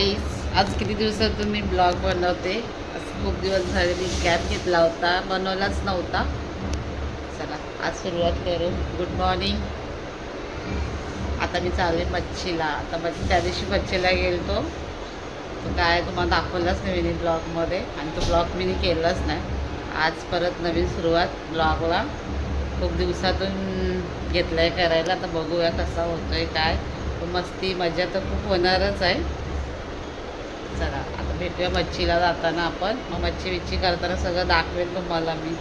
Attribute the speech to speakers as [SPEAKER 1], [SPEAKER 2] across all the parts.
[SPEAKER 1] गाईस, आज किती दिवसातून मी ब्लॉग बनवते. असं खूप दिवस झाले मी गॅप घेतला होता, बनवलाच नव्हता. चला आज सुरुवात करू. Good morning. आता मी चालले मच्छीला. आता त्या दिवशी मच्छीला गेलतो तो काय तुम्हाला दाखवलाच नाही मी ब्लॉगमध्ये, आणि तो ब्लॉग मी केलाच नाही. आज परत नवीन सुरुवात ब्लॉगला. खूप दिवसातून घेतलं आहे करायला. आता बघूया कसा होतो आहे काय. मस्ती मजा तर खूप होणारच आहे. चला आता भेटूया मच्छीला जाताना आपण. मग मच्छी विच्छी करताना सगळं दाखवेल तुम्हाला मी.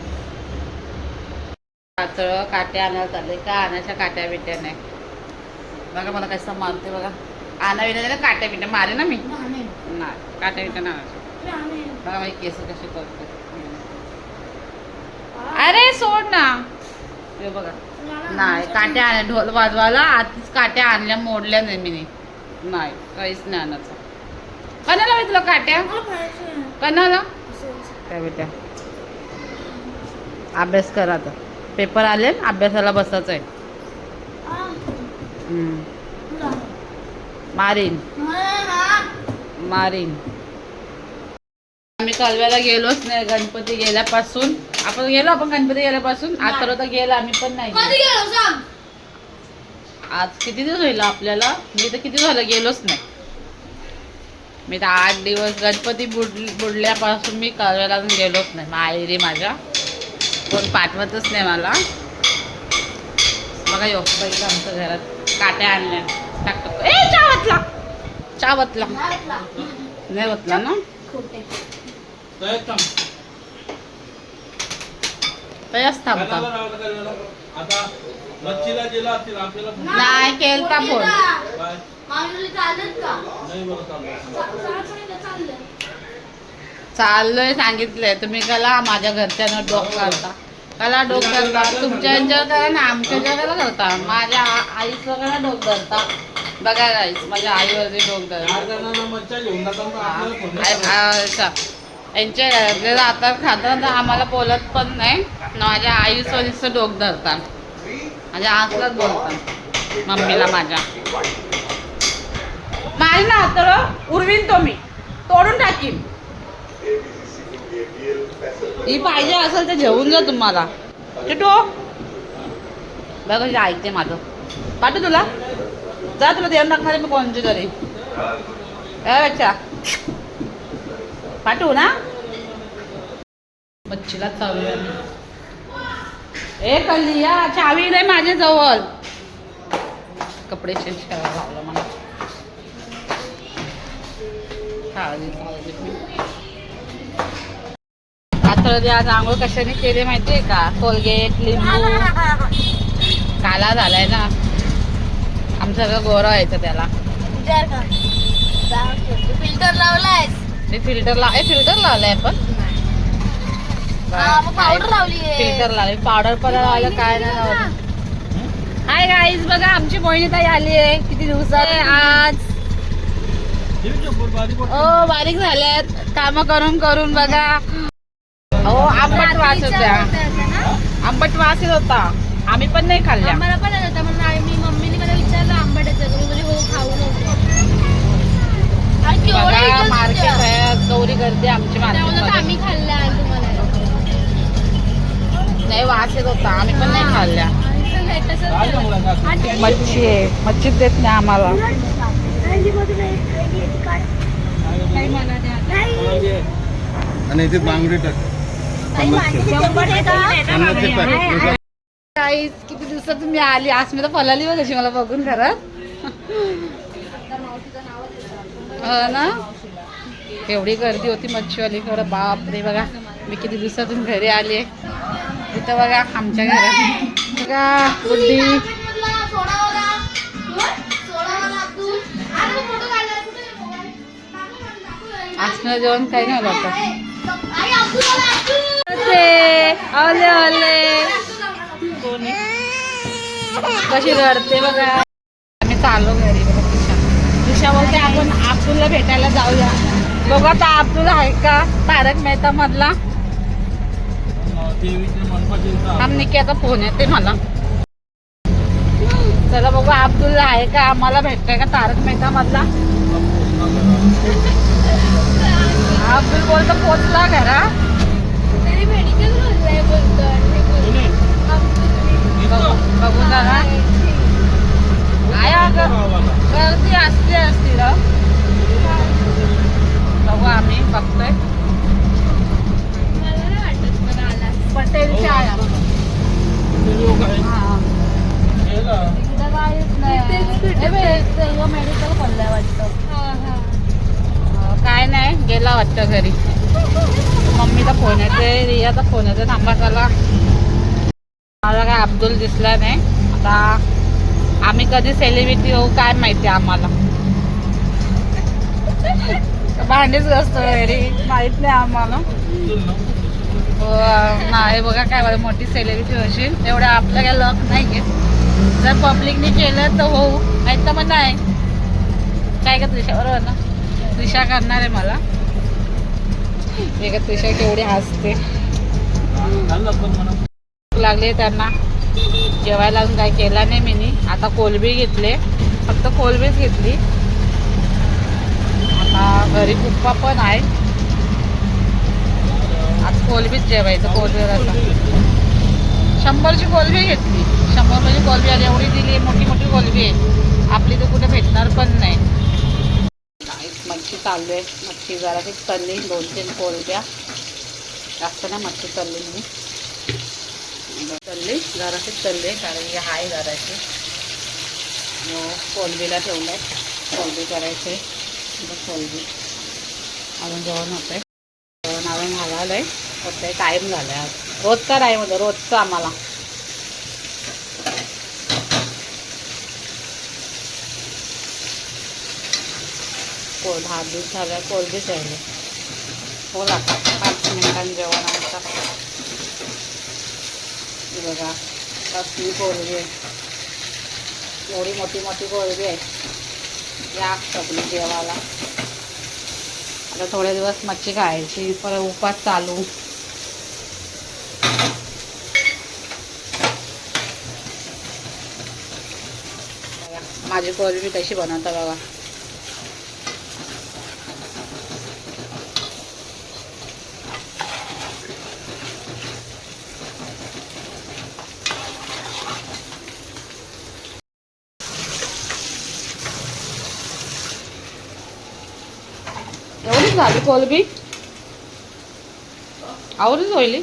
[SPEAKER 1] पातळ काट्या आणायला चालले का, आणायच्या काट्या बिट्या नाही. बघा मला कसं मारते बघा. आणा विना काट्या बिट्या मारे ना मी नाही, काट्या बिट्या नाही. बघा माझी केस कशी करते. अरे सोड ना. हे बघा नाही काट्या आणल्या ढोल वाजवायला. आधीच काट्या आणल्या, मोडल्या नाही मी. नाही काहीच नाही आणायचं. कणाला मी तुला काट्या कणाला काय बेटा. अभ्यास करा आता, पेपर आले, अभ्यासाला बसायचं आहे. मारीन मारीन. आम्ही कलव्याला गेलोच नाही गणपती गेल्यापासून. आपण गणपती गेल्यापासून. आता तर गेला आम्ही पण नाही. आज किती दिवस होईल आपल्याला. मी तर किती झालं गेलोच नाही. मी तर 8 दिवस गणपती बुडल्यापासून मी कलव्याला गेलोच नाही. माहेरी माझ्या कोण पाठवतच नाही मला. बघा यो बाईक आमच्या घरात काट्या आणल्या. टाकतो ए चहा वतला नाही वतला ना. तयाच थांबता नाही केलता फोन. चाललोय सांगितलंय तुम्ही. कला माझ्या घरच्यांना डोक करता. कला डोक करता तुमच्या यांच्यावर करा ना, आमच्या याच्यावर करता. माझ्या आईच वगैरे डोक धरता. बघा गाईस माझ्या आईवरती डोक धरता. यांच्या घरातले जातात खातात, आम्हाला बोलत पण नाही. माझ्या आईचं डोक धरतात. माझ्या आसलाच बोलतात मम्मीला माझ्या. माझी ना तर उरवीन तो मी तोडून टाकीन. ही पाहिजे असेल तर जेवून जा तुम्हाला. किटो बघ कशी ऐकते माझं. पाठव तुला जा, तुला देऊन टाकणार मी कोणती तरी. बच्चा पाठवू ना. मच्छीला चालू आहे. ए कलिया चावी नाही माझ्या जवळ. कपडे चेंज करायला लावलं मला. आता आज आंघोळ कशाने केले माहितीये का. कोलगेट लिंबू काला झालाय ना. आमचं सगळं गोरं व्हायचं त्याला.
[SPEAKER 2] फिल्टर लावलाय.
[SPEAKER 1] मी फिल्टर लावलाय पण
[SPEAKER 2] पावडर लावली.
[SPEAKER 1] फिल्टर लावली. पावडर पण लावलं काय नाही लावलं. हाय गाईज बघा आमची मोहिनीताई आली आहे. किती दिवसात आज. ओ बारीक झाल्यात काम करून करून बघा. हो आंबट वास होता. आंबट वास येत होता. आम्ही पण नाही खाल्ल्या.
[SPEAKER 2] मला पण येत होता म्हणून मी मम्मीने मला विचारलं आंबट येतं का. मी हो खाऊ नको.
[SPEAKER 1] मार्केट आहे गौरी गर्दी आमची मार्केट.
[SPEAKER 2] आम्ही खाल्ल्या तुम्हाला
[SPEAKER 1] नाही वास येत होता. आम्ही पण नाही खाल्ल्या. मच्छी आहे. मच्छीच देत नाही आम्हाला.
[SPEAKER 3] आणि इथे बांगडी टाक.
[SPEAKER 1] किती दिवसात तुम्ही आली. आज मी तर फलाली बघ कशी मला बघून घरात. ना एवढी गर्दी होती मच्छीवाली खरं. बापरे बघा मी किती दिवसातून घरी आली आहे. तिथं बघा आमच्या घरात बघा गुड्डी. आसनं जेवण काही नाही होतं. ओले ओले कोणी कशी रडते बघा. आम्ही चाललो घरी बघा. दिशा बोलते आपण अब्दुलला भेटायला जाऊया. बघा आता अब्दुल आहे का तारक मेहता मधला. निक्याचा फोन येते मला. चला बघू अब्दुल आहे का आम्हाला भेटतंय का तारक मेहता मधला. तुला घरा
[SPEAKER 2] तरी मेडिकल बोललाय
[SPEAKER 1] बघू जरा काय अगं गर्दी असते र बघू आम्ही बघतोय
[SPEAKER 2] मला नाही वाटत पण आला
[SPEAKER 1] पटेलची आहे मेडिकल खोललंय वाटतं काय नाही गेला वाटतं घरी मम्मीचा फोन येते रियाचा फोन येते थांबा त्याला मला काय अब्दुल दिसला नाही आता आम्ही कधी सेलिब्रिटी होऊ काय माहिती आम्हाला भांडीच असतो घरी माहित नाही आम्हाला नाही बघा काय बरं मोठी सेलिब्रिटी होशील एवढं आपलं काय लक नाही जर पब्लिकने केलं तर होऊ नाही तर मग नाही काय का त्रिशा बरोबर ना त्रिशा करणार आहे मला एक त्रिशा केवढी हसते लागले त्यांना जेवायला अजून काय केला नाही मी आता कोलबी घेतले फक्त कोलबीच घेतली आता घरी कुप्पा पण आहे आज कोलबीच जेवायचं कोलबी रसा 100ची कोलबी घेतली 100 म्हणजे कोलबी आली एवढी दिली मोठी मोठी कोलबी आहे आपली तर कुठे भेटणार पण नाही मच्छी चालू आहे मच्छी जराशी तळली 2-3 कोलब्या जास्त नाही मच्छी तळली मी तळली जराशी तळली कारण की हाय जराशी कोलबीला ठेवलं आहे कोलबी करायचे कोलबी अजून जेवण होतं आहे जेवण अजून घालायला आहे फक्त टाईम झाला आहे आज रोजचा टाईम होता रोजचं आम्हाला भात दूध झालं कोलबीच राहिले हो लागतात 5 मिनिटांनी जेवण आमचं बघा कसली कोलबी आहे एवढी मोठी मोठी कोलबी आहे या सगळी जेवायला आता थोडे दिवस मच्छी खायची परत उपास चालू माझी कोलबी कशी बनवता बघा एवढीच झाली कोलबी आवरीच होईल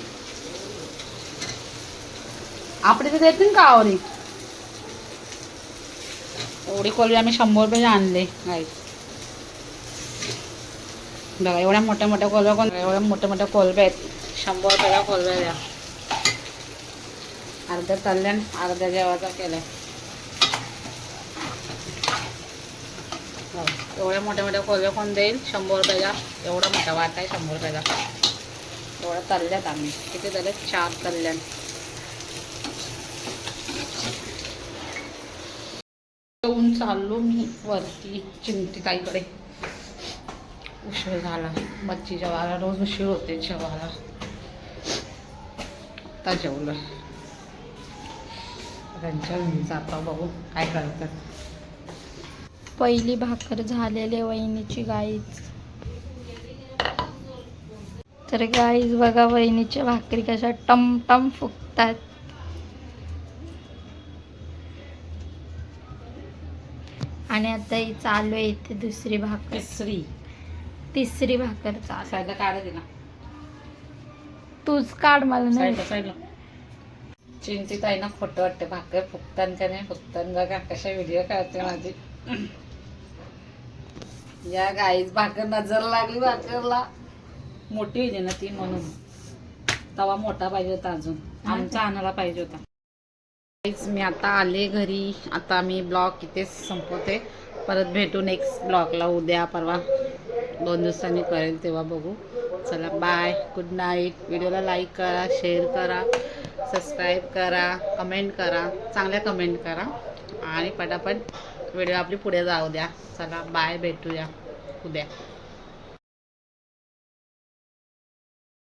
[SPEAKER 1] आपली तर देतील का आवरी एवढी कोलबी आम्ही 100 रुपये आणले नाही बघा एवढ्या मोठ्या मोठ्या कोलब्या कोण एवढ्या मोठ्या मोठ्या कोलब्या आहेत 100 रुपयाला कोलब्या द्या अर्ध्या तळल्यान अर्ध्या जेवायचा केलाय एवढ्या मोठ्या मोठ्या कोलब्या कोण देईल 100 रुपयाला एवढा मोठा वाटा आहे 100 रुपयाला एवढ्या तळल्यात आम्ही किती झाले 4 तळल्यान येऊन चाललो मी वरती चिमटी ताईकडे उशीर झाला मच्छी जेवायला रोज उशीर होते जेवायला आता जेवलो त्यांच्या जाता बघू काय करतात
[SPEAKER 2] पहिली भाकर झालेली वहिनीची गाईच तर गाईज बघा वहिनीच्या भाकरी कशा टमटम फुगतात आणि आता ही चालू आहे इथे दुसरी भाकर तिसरी भाकर चालू
[SPEAKER 1] साईडला काढ दिला
[SPEAKER 2] तूच काढ मला नाही
[SPEAKER 1] साईडला चिंतित आहे ना खोटं वाटते भाकर फुकतान का नाही फुकतान बघा कशा व्हिडिओ काढते माझी या गाईच भाकर नजर लागली भाकरला मोठी होती ना ती म्हणून तवा मोठा पाहिजे होता अजून आमचा आणायला पाहिजे होता मी आता आले घरी आता मी ब्लॉग इथेच संपवते परत भेटू नेक्स्ट ब्लॉगला उद्या परवा 2 दिवसांनी करेल तेव्हा बघू चला बाय गुड नाईट व्हिडिओला लाईक करा शेअर करा सबस्क्राईब करा कमेंट करा चांगल्या कमेंट करा आणि पटापट व्हिडिओ आपली पुढे जाऊ द्या चला बाय भेटूया उद्या